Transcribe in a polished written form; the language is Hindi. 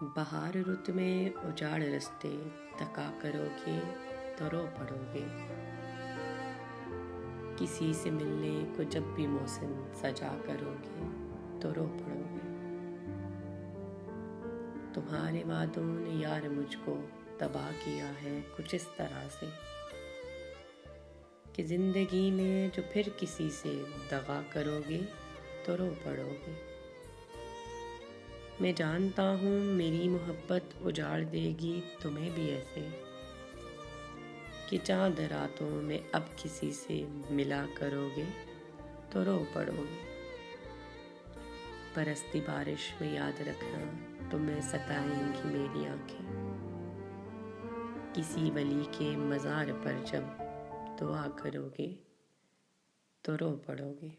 बहार रुत में उजाड़ रस्ते तका करोगे तो रो पड़ोगे। किसी से मिलने को जब भी मौसम सजा करोगे तो रो पड़ोगे। तुम्हारे वादों ने यार मुझको तबाह किया है कुछ इस तरह से कि जिंदगी में जो फिर किसी से दगा करोगे तो रो पड़ोगे। मैं जानता हूँ मेरी मोहब्बत उजाड़ देगी तुम्हें भी ऐसे कि चाँद रातों में अब किसी से मिला करोगे तो रो पड़ोगे। बरसती बारिश में याद रखना तुम्हें सताएंगी मेरी आंखें। किसी वली के मज़ार पर जब दुआ करोगे तो रो पड़ोगे।